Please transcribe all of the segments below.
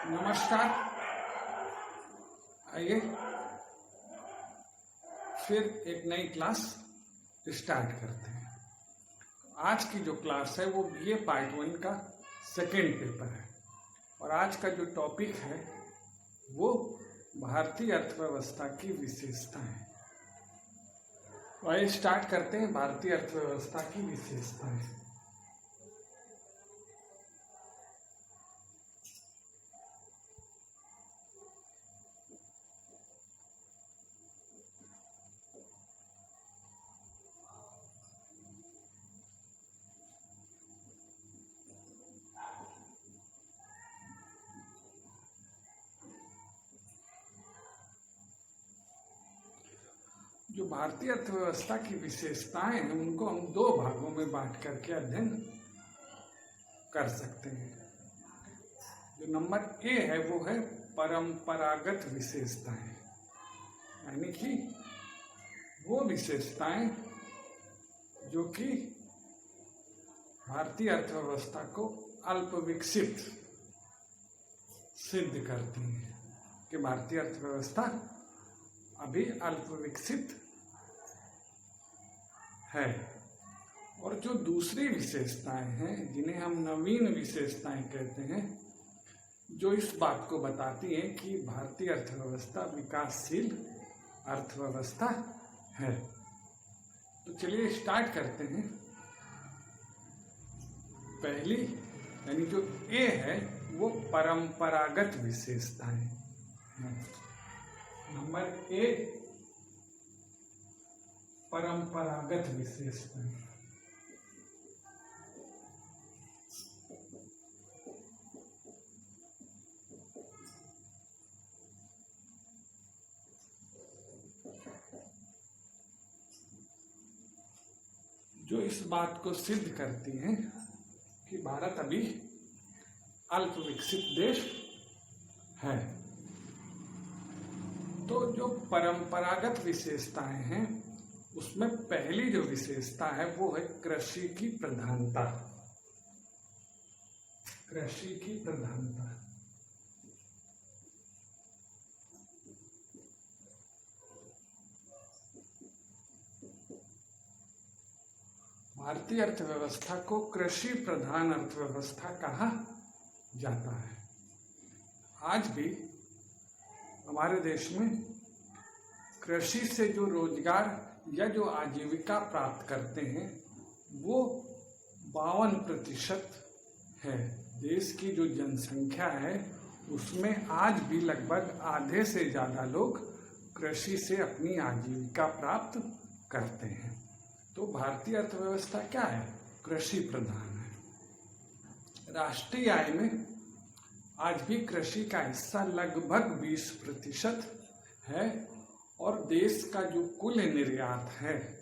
नमस्कार। आइए फिर एक नई क्लास स्टार्ट करते हैं। आज की जो क्लास है वो बीए पार्ट 1 का सेकेंड पेपर है और आज का जो टॉपिक है वो भारतीय अर्थव्यवस्था की विशेषताएं। तो आइए स्टार्ट करते हैं भारतीय अर्थव्यवस्था की विशेषताएं। जो भारतीय अर्थव्यवस्था की विशेषताएं हैं उनको हम दो भागों में बांट करके अध्ययन कर सकते हैं। जो नंबर ए है वो है परंपरागत विशेषताएं, यानी कि वो विशेषताएं जो कि भारतीय अर्थव्यवस्था को अल्प विकसित सिद्ध करती हैं कि भारतीय अर्थव्यवस्था अभी अल्प विकसित है। और जो दूसरी विशेषताएं हैं जिन्हें हम नवीन विशेषताएं कहते हैं, जो इस बात को बताती हैं कि भारतीय अर्थव्यवस्था विकासशील अर्थव्यवस्था है। तो चलिए स्टार्ट करते हैं। पहली यानी जो ए है वो परंपरागत विशेषताएं हैं। नंबर ए परंपरागत विशेषताएं। जो इस बात को सिद्ध करती हैं कि भारत अभी अल्प विकसित देश है। तो जो परंपरागत विशेषताएं हैं उसमें पहली जो विशेषता है वो है कृषि की प्रधानता। कृषि की प्रधानता। भारतीय अर्थव्यवस्था को कृषि प्रधान अर्थव्यवस्था कहा जाता है। आज भी हमारे देश में कृषि से जो रोजगार या जो आजीविका प्राप्त करते हैं वो 52% है। देश की जो जनसंख्या है उसमें आज भी लगभग आधे से ज़्यादा लोग कृषि से अपनी आजीविका प्राप्त करते हैं। तो भारतीय अर्थव्यवस्था क्या है? कृषि प्रधान है। राष्ट्रीय आय में आज भी कृषि का हिस्सा लगभग 20% है और देश का जो कुल निर्यात है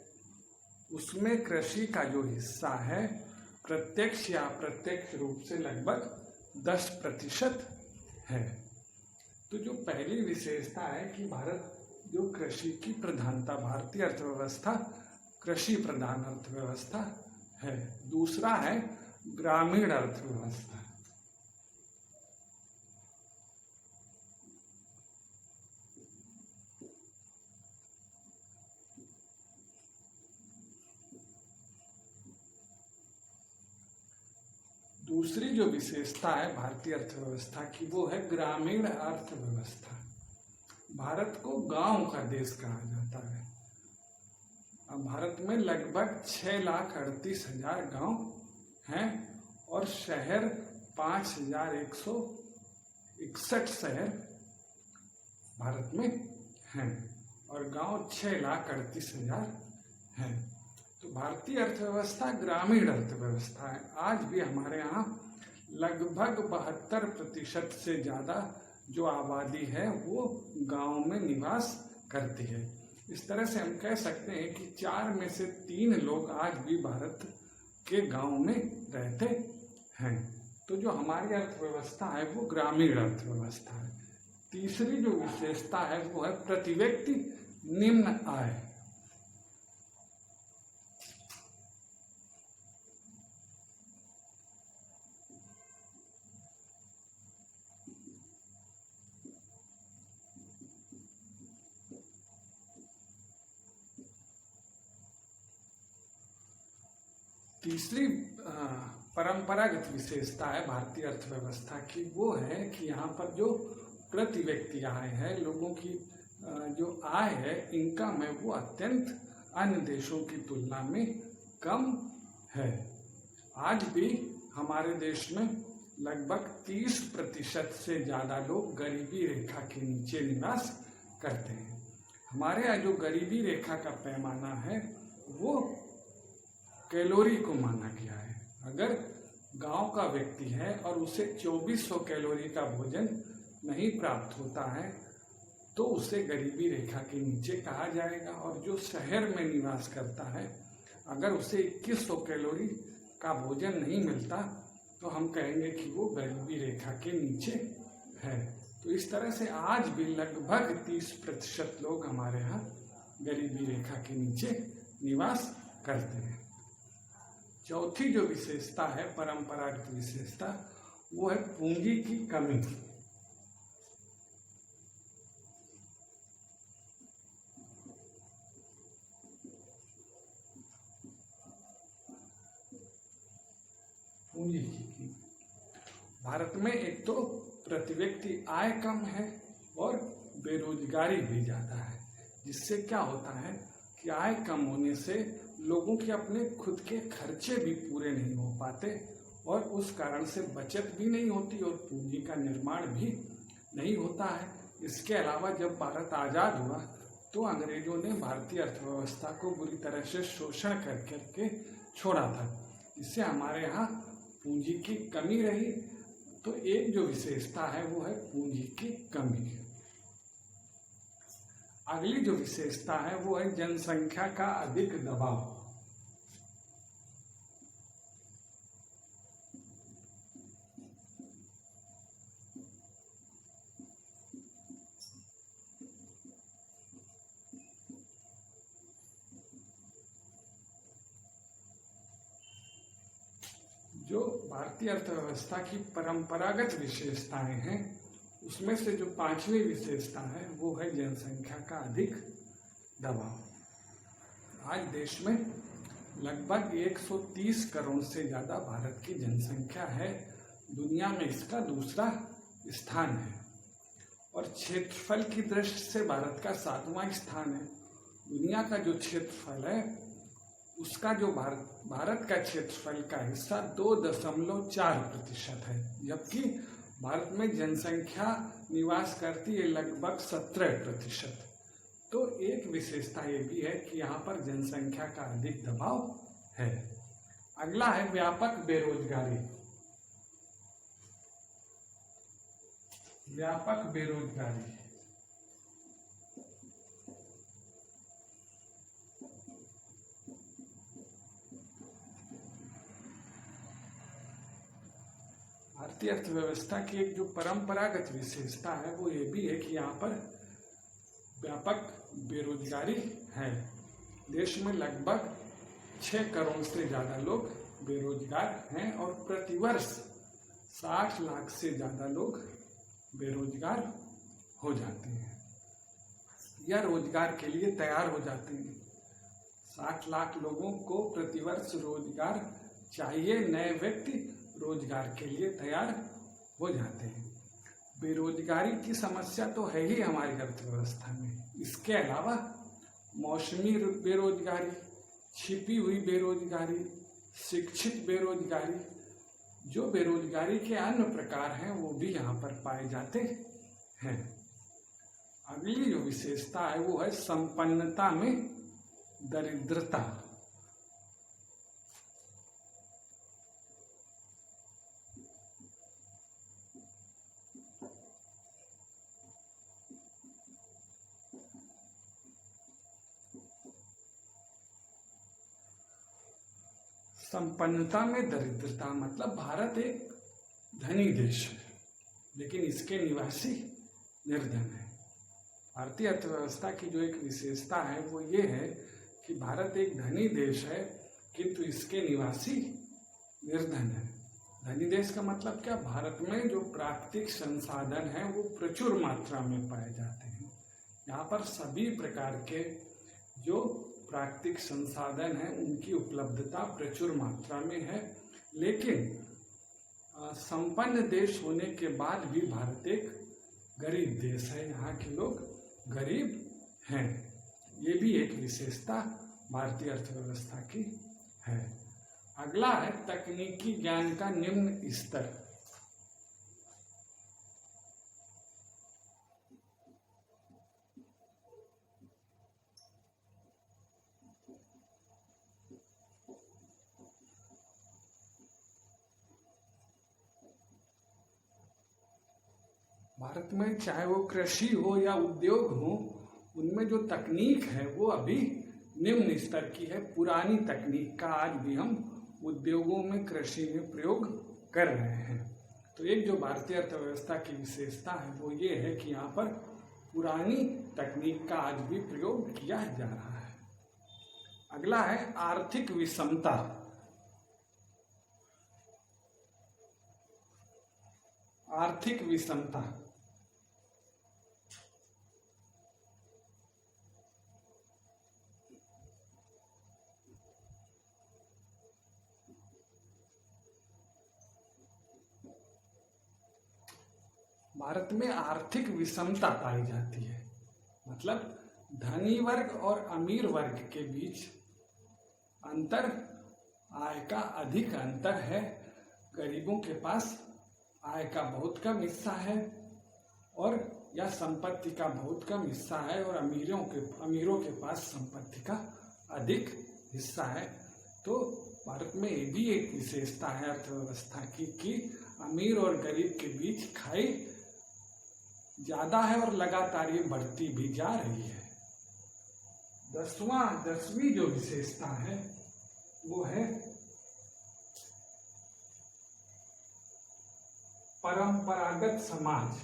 उसमें कृषि का जो हिस्सा है प्रत्यक्ष या अप्रत्यक्ष रूप से लगभग 10% है। तो जो पहली विशेषता है कि भारत जो कृषि की प्रधानता, भारतीय अर्थव्यवस्था कृषि प्रधान अर्थव्यवस्था है। दूसरा है ग्रामीण अर्थव्यवस्था। दूसरी जो विशेषता है भारतीय अर्थव्यवस्था की वो है ग्रामीण अर्थव्यवस्था। भारत को गांव का देश कहा जाता है। अब भारत में लगभग 6,38,000 गांव हैं और शहर 5,161 शहर भारत में हैं और गांव 6,38,000 हैं। तो भारतीय अर्थव्यवस्था ग्रामीण अर्थव्यवस्था है। आज भी हमारे यहाँ लगभग 72% से ज़्यादा जो आबादी है वो गांव में निवास करती है। इस तरह से हम कह सकते हैं कि 4 में से 3 लोग आज भी भारत के गांव में रहते हैं। तो जो हमारी अर्थव्यवस्था है वो ग्रामीण अर्थव्यवस्था है। तीसरी जो विशेषता है वो है प्रति व्यक्ति निम्न आय। तीसरी परंपरागत विशेषता है भारतीय अर्थव्यवस्था की, वो है कि यहाँ पर जो प्रति व्यक्ति आय है, लोगों की जो आय है, इनकम है, वो अत्यंत अन्य देशों की तुलना में कम है। आज भी हमारे देश में लगभग 30% से ज़्यादा लोग गरीबी रेखा के नीचे निवास करते हैं। हमारे यहाँ जो गरीबी रेखा का पैमाना है वो कैलोरी को माना गया है। अगर गांव का व्यक्ति है और उसे 2400 कैलोरी का भोजन नहीं प्राप्त होता है तो उसे गरीबी रेखा के नीचे कहा जाएगा, और जो शहर में निवास करता है अगर उसे 2100 कैलोरी का भोजन नहीं मिलता तो हम कहेंगे कि वो गरीबी रेखा के नीचे है। तो इस तरह से आज भी लगभग 30% लोग हमारे यहाँ गरीबी रेखा के नीचे निवास करते हैं। चौथी जो विशेषता है, परंपरागत विशेषता, वो है पूंजी की कमी। पूंजी की भारत में एक तो प्रति व्यक्ति आय कम है और बेरोजगारी भी ज़्यादा है, जिससे क्या होता है कि आय कम होने से लोगों के अपने खुद के खर्चे भी पूरे नहीं हो पाते और उस कारण से बचत भी नहीं होती और पूंजी का निर्माण भी नहीं होता है। इसके अलावा जब भारत आज़ाद हुआ तो अंग्रेजों ने भारतीय अर्थव्यवस्था को बुरी तरह से शोषण कर करके छोड़ा था, इससे हमारे यहाँ पूंजी की कमी रही। तो एक जो विशेषता है वो है पूंजी की कमी। अगली जो विशेषता है वो है जनसंख्या का अधिक दबाव। जो भारतीय अर्थव्यवस्था की परंपरागत विशेषताएं हैं उसमें से जो पांचवी विशेषता है वो है जनसंख्या का अधिक दबाव। आज देश में लगभग 130 करोड़ से ज़्यादा भारत की जनसंख्या है, दुनिया में इसका दूसरा स्थान है और क्षेत्रफल की दृष्टि से भारत का 7वां स्थान है। दुनिया का जो क्षेत्रफल है उसका जो भारत का क्षेत्रफल का हिस्सा 2.4% है, जबकि भारत में जनसंख्या निवास करती है लगभग 17%। तो एक विशेषता ये भी है कि यहाँ पर जनसंख्या का अधिक दबाव है। अगला है व्यापक बेरोजगारी। व्यापक बेरोजगारी भारतीय अर्थव्यवस्था की एक जो परंपरागत विशेषता है वो ये भी है कि यहाँ पर व्यापक बेरोजगारी है। देश में लगभग 6 करोड़ से ज़्यादा लोग बेरोजगार हैं और प्रतिवर्ष 60 लाख से ज़्यादा लोग बेरोजगार हो जाते हैं या रोजगार के लिए तैयार हो जाते हैं। 60 लाख लोगों को प्रतिवर्ष रोजगार चाहिए, नए व्यक्ति रोजगार के लिए तैयार हो जाते हैं। बेरोजगारी की समस्या तो है ही हमारी अर्थव्यवस्था में, इसके अलावा मौसमी बेरोजगारी, छिपी हुई बेरोजगारी, शिक्षित बेरोजगारी, जो बेरोजगारी के अन्य प्रकार हैं वो भी यहाँ पर पाए जाते हैं। अगली जो विशेषता है वो है संपन्नता में दरिद्रता। संपन्नता में दरिद्रता मतलब भारत एक धनी देश है लेकिन इसके निवासी निर्धन है। भारतीय अर्थव्यवस्था की जो एक विशेषता है वो ये है कि भारत एक धनी देश है किंतु इसके निवासी निर्धन है। धनी देश का मतलब क्या? भारत में जो प्राकृतिक संसाधन हैं वो प्रचुर मात्रा में पाए जाते हैं। यहाँ पर सभी प्रकार के जो प्राकृतिक संसाधन है उनकी उपलब्धता प्रचुर मात्रा में है, लेकिन संपन्न देश होने के बाद भी भारत एक गरीब देश है। यहाँ के लोग गरीब हैं। ये भी एक विशेषता भारतीय अर्थव्यवस्था की है। अगला है तकनीकी ज्ञान का निम्न स्तर। भारत में चाहे वो कृषि हो या उद्योग हो, उनमें जो तकनीक है वो अभी निम्न स्तर की है। पुरानी तकनीक का आज भी हम उद्योगों में, कृषि में प्रयोग कर रहे हैं। तो एक जो भारतीय अर्थव्यवस्था की विशेषता है वो ये है कि यहाँ पर पुरानी तकनीक का आज भी प्रयोग किया जा रहा है। अगला है आर्थिक विषमता। आर्थिक विषमता भारत में आर्थिक विषमता पाई जाती है। मतलब धनी वर्ग और अमीर वर्ग के बीच अंतर, आय का अधिक अंतर है। गरीबों के पास आय का बहुत कम हिस्सा है और या संपत्ति का बहुत कम हिस्सा है, और अमीरों के पास संपत्ति का अधिक हिस्सा है। तो भारत में ये भी एक विशेषता है अर्थव्यवस्था की कि अमीर और गरीब के बीच खाई ज्यादा है और लगातार ये बढ़ती भी जा रही है। दसवीं जो विशेषता है वो है परंपरागत समाज।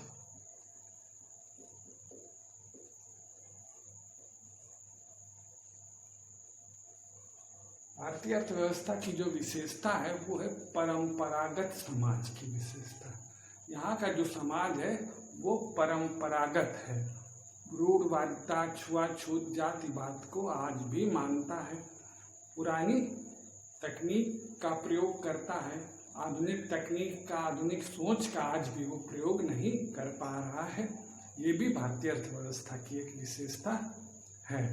भारतीय अर्थव्यवस्था की जो विशेषता है वो है परंपरागत समाज की विशेषता। यहाँ का जो समाज है वो परंपरागत है। रूढ़वादिता, छुआछूत, जातिवाद को आज भी मानता है। पुरानी तकनीक का प्रयोग करता है। आधुनिक तकनीक का, आधुनिक सोच का आज भी वो प्रयोग नहीं कर पा रहा है। ये भी भारतीय अर्थव्यवस्था की एक विशेषता है।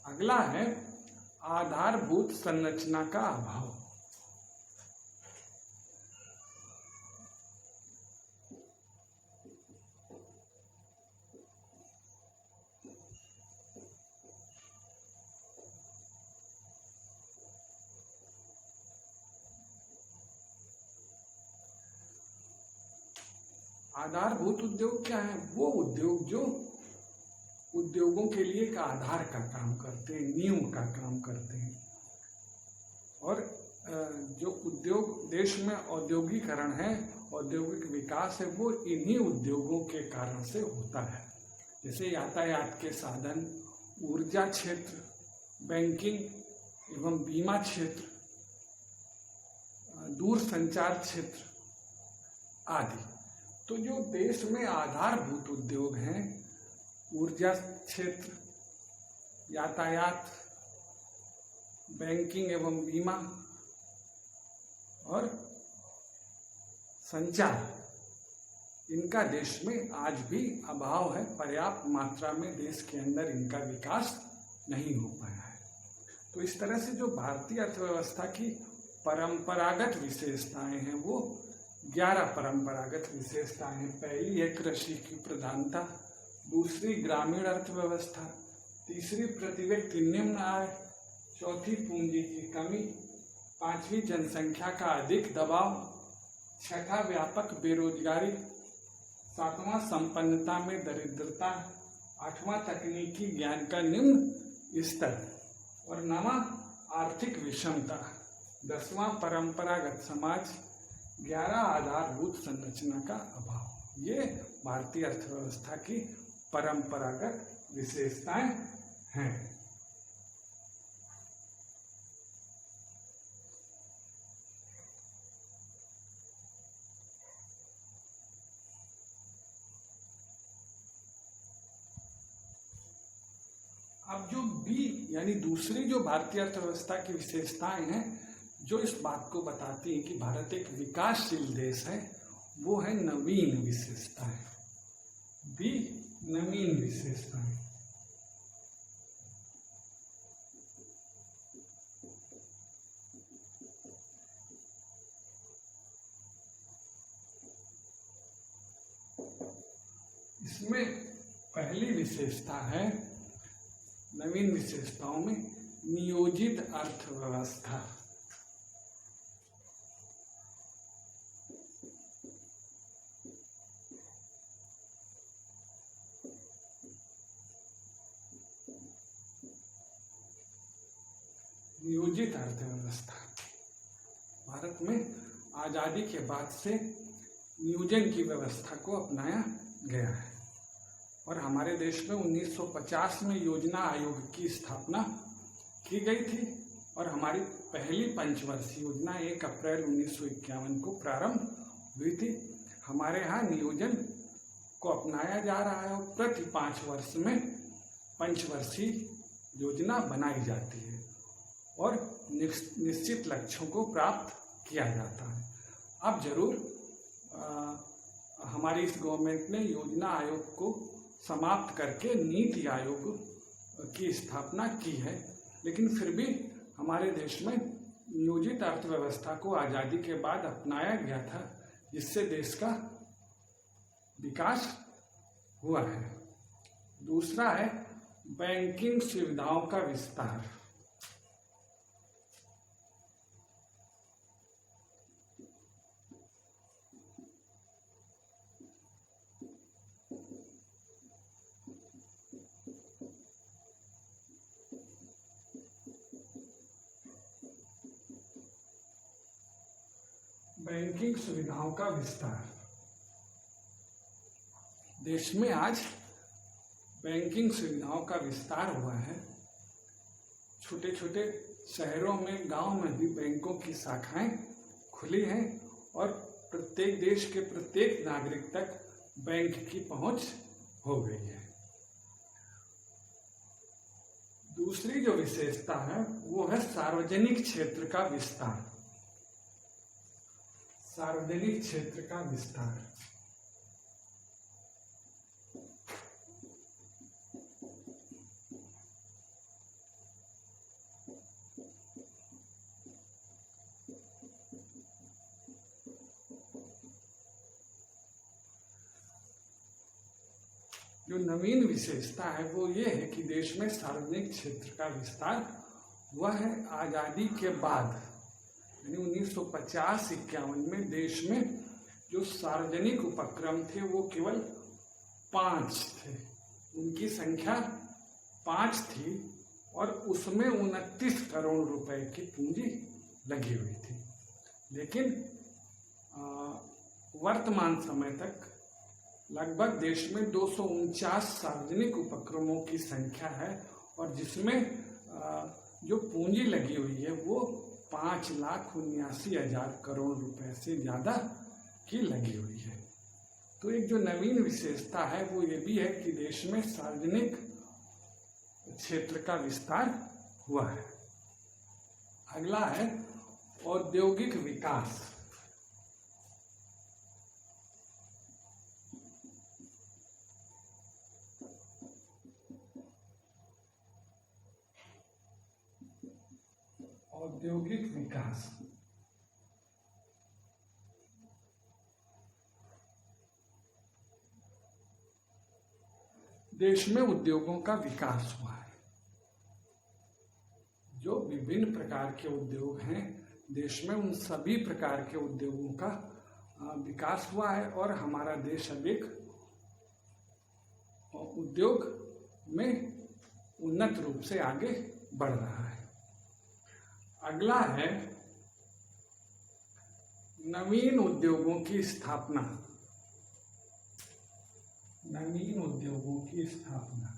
अगला है आधारभूत संरचना का अभाव। आधारभूत उद्योग क्या है? वो उद्योग जो उद्योगों के लिए एक आधार का काम करते हैं, नींव का काम करते हैं। और जो उद्योग, देश में औद्योगिकरण है, औद्योगिक विकास है, वो इन्हीं उद्योगों के कारण से होता है। जैसे यातायात के साधन, ऊर्जा क्षेत्र, बैंकिंग एवं बीमा क्षेत्र, दूर संचार क्षेत्र आदि। तो जो देश में आधारभूत उद्योग हैं, ऊर्जा क्षेत्र, यातायात, बैंकिंग एवं बीमा और संचार, इनका देश में आज भी अभाव है। पर्याप्त मात्रा में देश के अंदर इनका विकास नहीं हो पाया है। तो इस तरह से जो भारतीय अर्थव्यवस्था की परंपरागत विशेषताएं हैं वो 11 परंपरागत विशेषताएं हैं। पहली है कृषि की प्रधानता, दूसरी ग्रामीण अर्थव्यवस्था, तीसरी प्रति व्यक्ति निम्न आय, चौथी पूंजी की कमी, पांचवी जनसंख्या का अधिक दबाव, छठा व्यापक बेरोजगारी, सातवां संपन्नता में दरिद्रता, आठवां तकनीकी ज्ञान का निम्न स्तर और नवां आर्थिक विषमता, 10वां परंपरागत समाज, 11 आधारभूत संरचना का अभाव। ये भारतीय अर्थव्यवस्था की परंपरागत विशेषताएं हैं। अब जो बी यानी दूसरी जो भारतीय अर्थव्यवस्था की विशेषताएं हैं जो इस बात को बताती हैं कि भारत एक विकासशील देश है, वो है नवीन विशेषताएं। बी नवीन विशेषताएं। इसमें पहली विशेषता है नवीन विशेषताओं में नियोजित अर्थव्यवस्था। नियोजित अर्थव्यवस्था भारत में आजादी के बाद से नियोजन की व्यवस्था को अपनाया गया है और हमारे देश में 1950 में योजना आयोग की स्थापना की गई थी और हमारी पहली पंचवर्षीय योजना 1 अप्रैल 1951 को प्रारंभ हुई थी। हमारे यहाँ नियोजन को अपनाया जा रहा है और प्रति 5 वर्ष में पंचवर्षीय योजना बनाई जाती है और निश्चित लक्ष्यों को प्राप्त किया जाता है। अब जरूर हमारी इस गवर्नमेंट ने योजना आयोग को समाप्त करके नीति आयोग की स्थापना की है, लेकिन फिर भी हमारे देश में नियोजित अर्थव्यवस्था को आज़ादी के बाद अपनाया गया था, जिससे देश का विकास हुआ है। दूसरा है बैंकिंग सुविधाओं का विस्तार। बैंकिंग सुविधाओं का विस्तार। देश में आज बैंकिंग सुविधाओं का विस्तार हुआ है। छोटे छोटे शहरों में, गांव में भी बैंकों की शाखाएं खुली हैं और प्रत्येक देश के प्रत्येक नागरिक तक बैंक की पहुंच हो गई है। दूसरी जो विशेषता है वो है सार्वजनिक क्षेत्र का विस्तार। सार्वजनिक क्षेत्र का विस्तार। जो नवीन विशेषता है वो ये है कि देश में सार्वजनिक क्षेत्र का विस्तार हुआ है आजादी के बाद। यानी 1950-51 में देश में जो सार्वजनिक उपक्रम थे वो केवल 5 थे, उनकी संख्या 5 थी और उसमें 29 करोड़ रुपए की पूंजी लगी हुई थी। लेकिन वर्तमान समय तक लगभग देश में 249 सार्वजनिक उपक्रमों की संख्या है और जिसमें जो पूंजी लगी हुई है वो 5,79,000 करोड़ रुपए से ज्यादा की लगी हुई है। तो एक जो नवीन विशेषता है वो ये भी है कि देश में सार्वजनिक क्षेत्र का विस्तार हुआ है। अगला है औद्योगिक विकास। औद्योगिक विकास। देश में उद्योगों का विकास हुआ है। जो विभिन्न प्रकार के उद्योग हैं देश में, उन सभी प्रकार के उद्योगों का विकास हुआ है और हमारा देश अब एक उद्योग में उन्नत रूप से आगे बढ़ रहा है। अगला है नवीन उद्योगों की स्थापना। नवीन उद्योगों की स्थापना।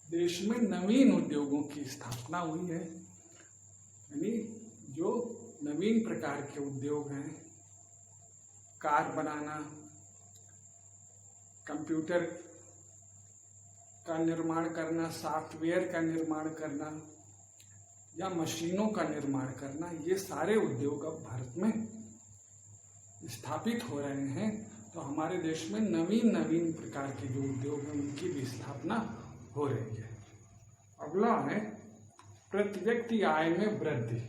देश में नवीन उद्योगों की स्थापना हुई है, यानी जो नवीन प्रकार के उद्योग हैं, कार बनाना, कंप्यूटर का निर्माण करना, सॉफ्टवेयर का निर्माण करना या मशीनों का निर्माण करना, ये सारे उद्योग अब भारत में स्थापित हो रहे हैं। तो हमारे देश में नवीन नवीन प्रकार के जो उद्योग हैं उनकी भी स्थापना हो रही है। अगला है प्रति व्यक्ति आय में वृद्धि।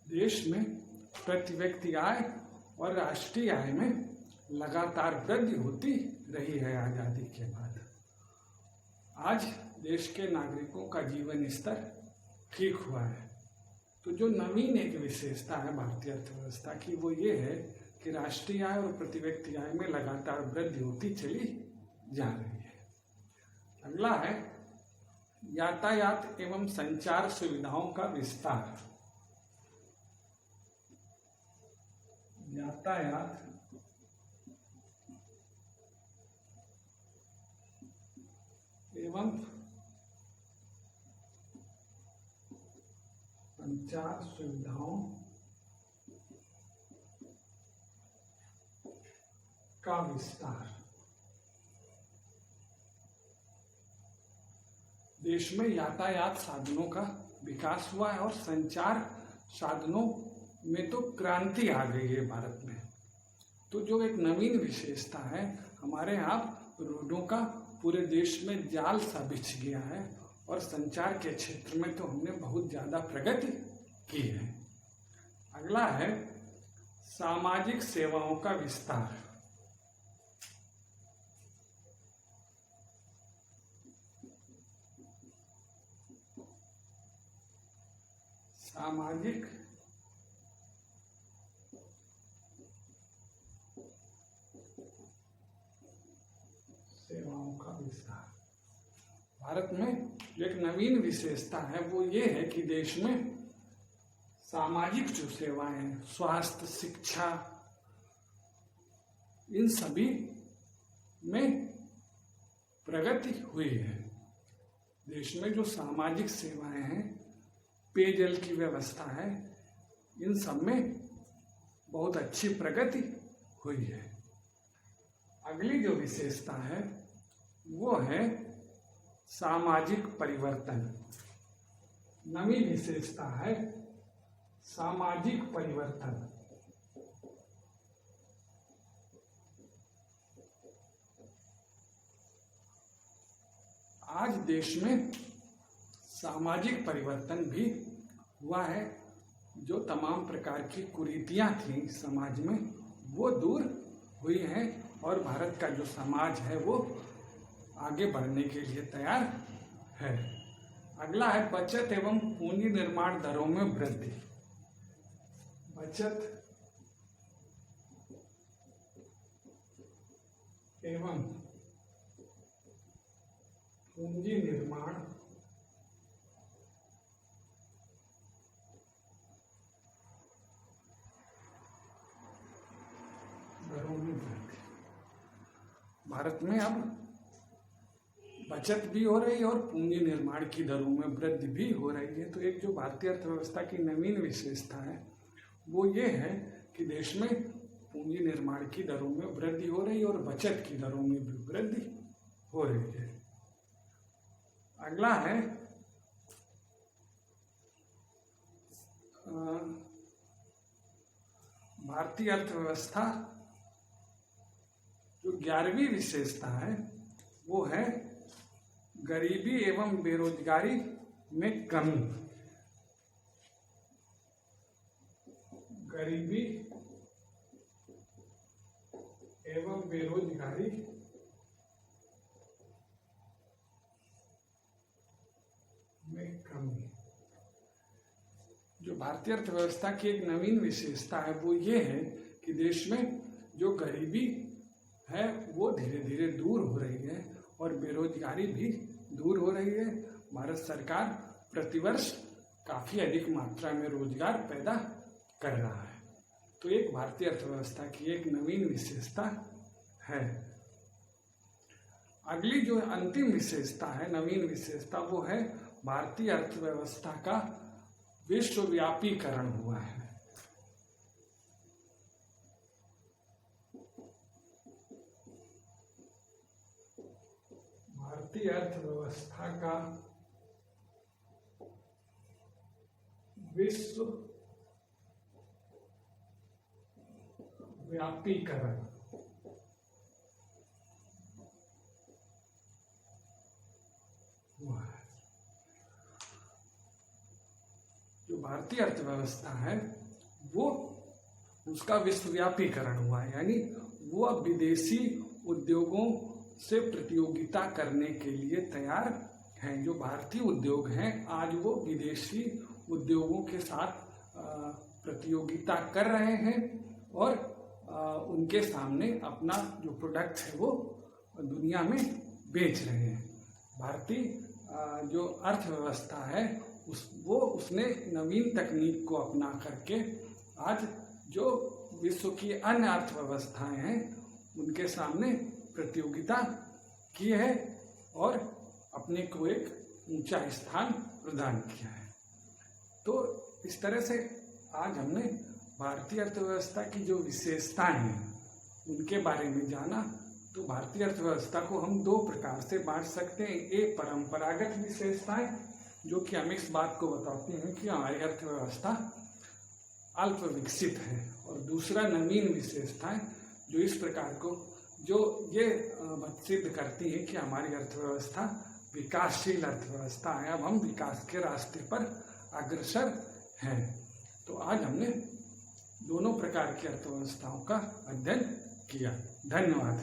देश में प्रति व्यक्ति आय और राष्ट्रीय आय में लगातार वृद्धि होती रही है आजादी के बाद। आज देश के नागरिकों का जीवन स्तर ठीक हुआ है। तो जो नवीन एक विशेषता है भारतीय अर्थव्यवस्था की वो ये है कि राष्ट्रीय आय और प्रति व्यक्ति आय में लगातार वृद्धि होती चली जा रही है। अगला है यातायात एवं संचार सुविधाओं का विस्तार। यातायात एवं संचार सुविधाओं का विस्तार। देश में यातायात साधनों का विकास हुआ है और संचार साधनों में तो क्रांति आ गई है भारत में। तो जो एक नवीन विशेषता है, हमारे यहाँ रोडों का पूरे देश में जाल सा बिछ गया है और संचार के क्षेत्र में तो हमने बहुत ज्यादा प्रगति की है। अगला है सामाजिक सेवाओं का विस्तार। सामाजिक सेवाओं का विस्तार। भारत में जो एक नवीन विशेषता है वो ये है कि देश में सामाजिक जो सेवाएं हैं, स्वास्थ्य, शिक्षा, इन सभी में प्रगति हुई है। देश में जो सामाजिक सेवाएं हैं, पेयजल की व्यवस्था है, इन सब में बहुत अच्छी प्रगति हुई है। अगली जो विशेषता है वो है सामाजिक परिवर्तन। नवी विशेषता है सामाजिक परिवर्तन। आज देश में सामाजिक परिवर्तन भी हुआ है। जो तमाम प्रकार की कुरीतियां थी समाज में वो दूर हुई हैं और भारत का जो समाज है वो आगे बढ़ने के लिए तैयार है। अगला है बचत एवं पूंजी निर्माण दरों में वृद्धि। बचत एवं पूंजी निर्माण दरों में वृद्धि। भारत में अब बचत भी हो रही है और पूंजी निर्माण की दरों में वृद्धि भी हो रही है। तो एक जो भारतीय अर्थव्यवस्था की नवीन विशेषता है वो ये है कि देश में पूंजी निर्माण की दरों में वृद्धि हो रही है और बचत की दरों में भी वृद्धि हो रही है। अगला है भारतीय अर्थव्यवस्था जो 11वीं विशेषता है वो है गरीबी एवं बेरोजगारी में कमी। गरीबी एवं बेरोजगारी में कमी। जो भारतीय अर्थव्यवस्था की एक नवीन विशेषता है वो ये है कि देश में जो गरीबी है वो धीरे धीरे दूर हो रही है और बेरोजगारी भी दूर हो रही है। भारत सरकार प्रतिवर्ष काफी अधिक मात्रा में रोजगार पैदा कर रहा है। तो एक भारतीय अर्थव्यवस्था की एक नवीन विशेषता है। अगली जो अंतिम विशेषता है, नवीन विशेषता, वो है भारतीय अर्थव्यवस्था का विश्वव्यापीकरण हुआ है। भारतीय अर्थव्यवस्था का विश्व व्यापीकरण हुआ है। जो भारतीय अर्थव्यवस्था है वो उसका विश्वव्यापीकरण हुआ है, यानी वो अब विदेशी उद्योगों से प्रतियोगिता करने के लिए तैयार हैं। जो भारतीय उद्योग हैं आज वो विदेशी उद्योगों के साथ प्रतियोगिता कर रहे हैं और उनके सामने अपना जो प्रोडक्ट है वो दुनिया में बेच रहे हैं। भारतीय जो अर्थव्यवस्था है उसने नवीन तकनीक को अपना करके आज जो विश्व की अन्य अर्थव्यवस्थाएं हैं उनके सामने प्रतियोगिता की है और अपने को एक ऊंचा स्थान प्रदान किया है। तो इस तरह से आज हमने भारतीय अर्थव्यवस्था की जो विशेषताएं हैं उनके बारे में जाना। तो भारतीय अर्थव्यवस्था को हम दो प्रकार से बांट सकते हैं। एक परंपरागत विशेषताएं जो कि हमें इस बात को बताती हैं कि हमारी अर्थव्यवस्था अल्प विकसित है, और दूसरा नवीन विशेषताएं जो इस प्रकार को जो ये सिद्ध करती है कि हमारी अर्थव्यवस्था विकासशील अर्थव्यवस्था है, अब हम विकास के रास्ते पर अग्रसर हैं। तो आज हमने दोनों प्रकार की अर्थव्यवस्थाओं का अध्ययन किया। धन्यवाद।